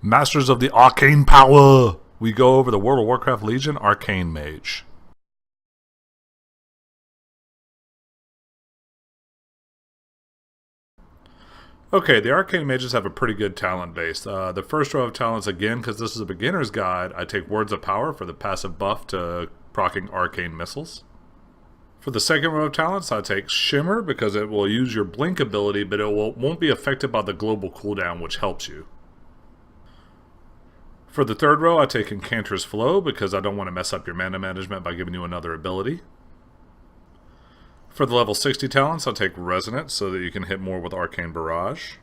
Masters of the Arcane Power! We go over the World of Warcraft Legion Arcane Mage. Okay, the Arcane Mages have a pretty good talent base. The first row of talents, again, because this is a beginner's guide, I take Words of Power for the passive buff to proccing arcane missiles. For the second row of talents, I take Shimmer because it will use your Blink ability, but it won't be affected by the global cooldown, which helps you. For the third row, I take Incanter's Flow because I don't want to mess up your mana management by giving you another ability. For the level 60 talents, I'll take Resonance so that you can hit more with Arcane Barrage.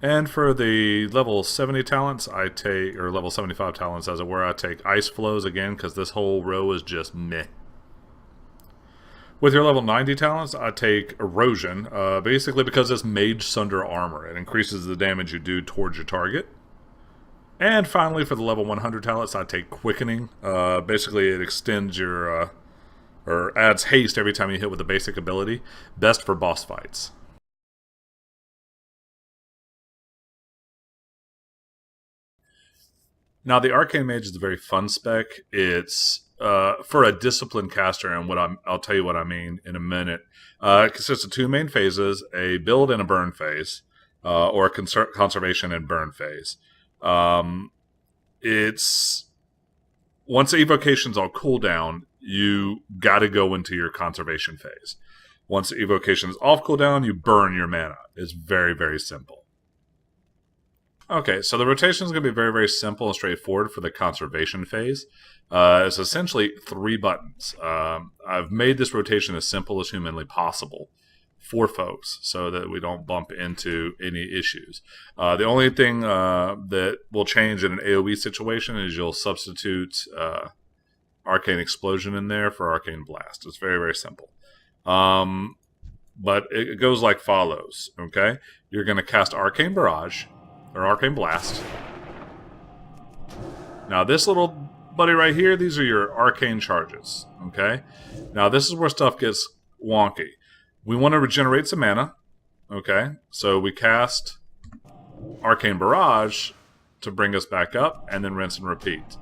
And for the level 70 talents, or level 75 talents as it were, I take Ice Flows again because this whole row is just meh. With your level 90 talents, I take Erosion, basically because it's Mage Sunder Armor. It increases the damage you do towards your target. And finally, for the level 100 talents, I take Quickening. Basically, it extends your... or adds haste every time you hit with a basic ability. Best for boss fights. Now, the Arcane Mage is a very fun spec. It's for a disciplined caster, and I'll tell you what I mean in a minute. It consists of two main phases, a build and a burn phase, or a conservation and burn phase. It's... Once the evocation's on cooldown, you gotta go into your conservation phase. Once the evocation is off cooldown, you burn your mana. It's very, very simple. Okay, so the rotation is going to be very, very simple and straightforward for the conservation phase. It's essentially 3 buttons. I've made this rotation as simple as humanly possible for folks so that we don't bump into any issues. The only thing that will change in an AoE situation is you'll substitute Arcane Explosion in there for Arcane Blast. It's very, very simple. But it goes like follows, okay? You're going to cast Arcane Barrage, or Arcane Blast. Now this little buddy right here, these are your Arcane Charges, okay? Now this is where stuff gets wonky. We want to regenerate some mana, okay? So we cast Arcane Barrage to bring us back up, and then rinse and repeat.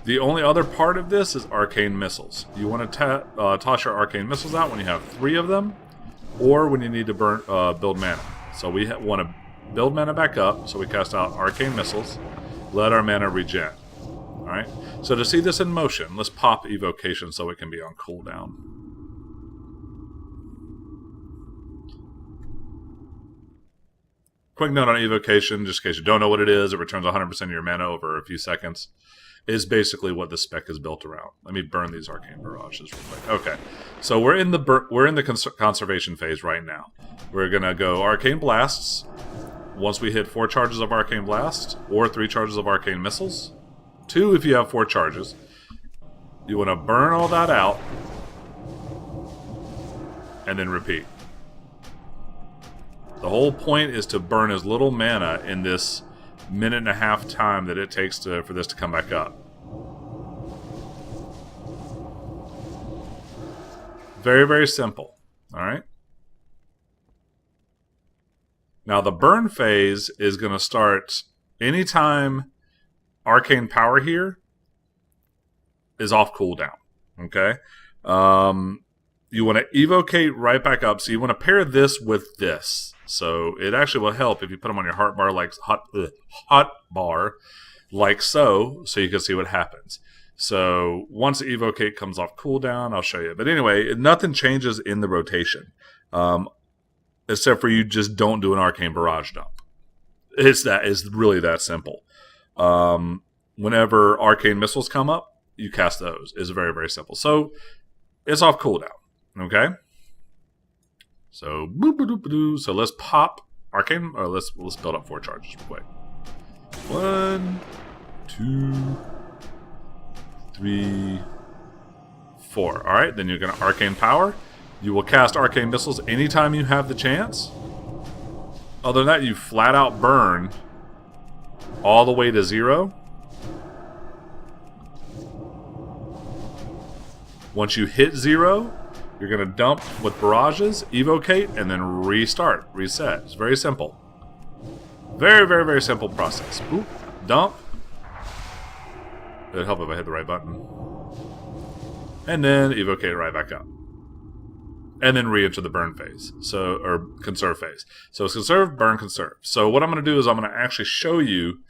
The only other part of this is Arcane Missiles. You want to toss your Arcane Missiles out when you have 3 of them, or when you need to build mana. So we want to build mana back up, so we cast out Arcane Missiles, let our mana regen. Alright? So to see this in motion, let's pop Evocation so it can be on cooldown. Quick note on Evocation, just in case you don't know what it is, it returns 100% of your mana over a few seconds. Is basically what the spec is built around. Let me burn these Arcane Barrages real quick. Okay, so we're in the conservation phase right now. We're gonna go Arcane Blasts. Once we hit 4 charges of Arcane Blast, or 3 charges of Arcane Missiles, 2 if you have 4 charges. You want to burn all that out, and then repeat. The whole point is to burn as little mana in this minute and a half time that it takes for this to come back up. Very, very simple. Alright? Now the burn phase is going to start anytime Arcane Power here is off cooldown. Okay? You want to evocate right back up. So you want to pair this with this. So it actually will help if you put them on your hotbar like so you can see what happens. So once the evocate comes off cooldown, I'll show you. But anyway, nothing changes in the rotation, except for you just don't do an Arcane Barrage dump. It's really that simple. Whenever Arcane Missiles come up, you cast those. It's very, very simple. So it's off cooldown. Okay. So, so let's pop Arcane, or let's build up 4 charges real quick. 1, 2, 3, 4. Alright, then you're going to Arcane Power. You will cast Arcane Missiles anytime you have the chance. Other than that, you flat out burn all the way to 0. Once you hit 0, you're going to dump with barrages, evocate, and then restart, reset. It's very simple. Very, very, very simple process. Boop, dump. It'd help if I hit the right button. And then evocate it right back up. And then re-enter the burn phase. Or conserve phase. So it's conserve, burn, conserve. So what I'm going to do is I'm going to actually show you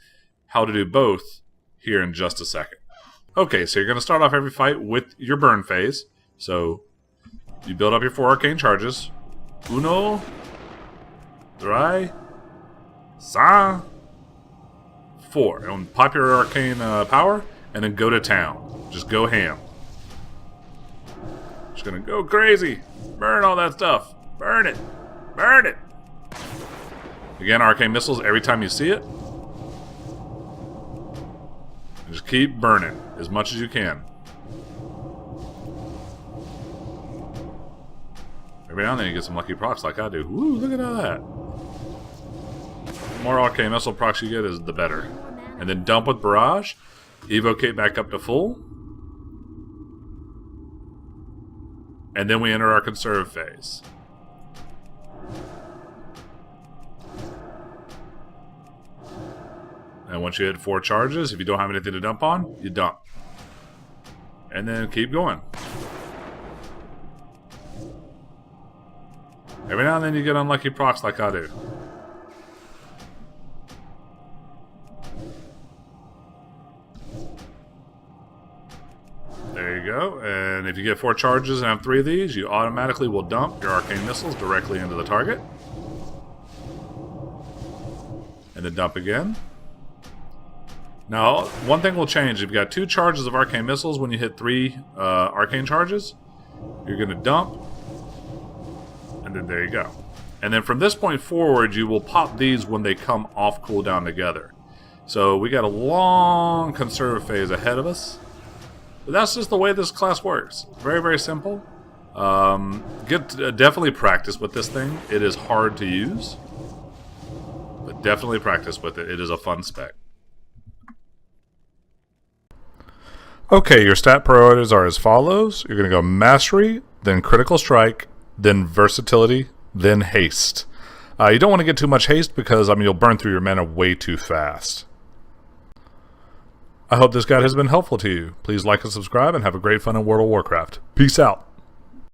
how to do both here in just a second. Okay, so you're going to start off every fight with your burn phase. So you build up your 4 arcane charges. Uno, tres, sa, 4. And pop your arcane power, and then go to town. Just go ham. Just gonna go crazy. Burn all that stuff. Burn it. Burn it. Again, arcane missiles every time you see it. And just keep burning as much as you can. Every now and then you get some lucky procs like I do. Woo, look at all that. The more arcane missile procs you get, is the better. And then dump with barrage. Evocate back up to full. And then we enter our conserve phase. And once you hit 4 charges, if you don't have anything to dump on, you dump. And then keep going. Every now and then you get unlucky procs like I do. There you go. And if you get 4 charges and have 3 of these, you automatically will dump your arcane missiles directly into the target. And then dump again. Now, one thing will change. If you've got 2 charges of arcane missiles when you hit 3 arcane charges, you're going to dump. And then there you go. And then from this point forward, you will pop these when they come off cooldown together. So we got a long conserve phase ahead of us. But that's just the way this class works. Very, very simple. Definitely practice with this thing. It is hard to use. But definitely practice with it. It is a fun spec. Okay, your stat priorities are as follows. You're going to go Mastery, then Critical Strike, then Versatility, then Haste. You don't want to get too much haste because, you'll burn through your mana way too fast. I hope this guide has been helpful to you. Please like and subscribe and have a great fun in World of Warcraft. Peace out.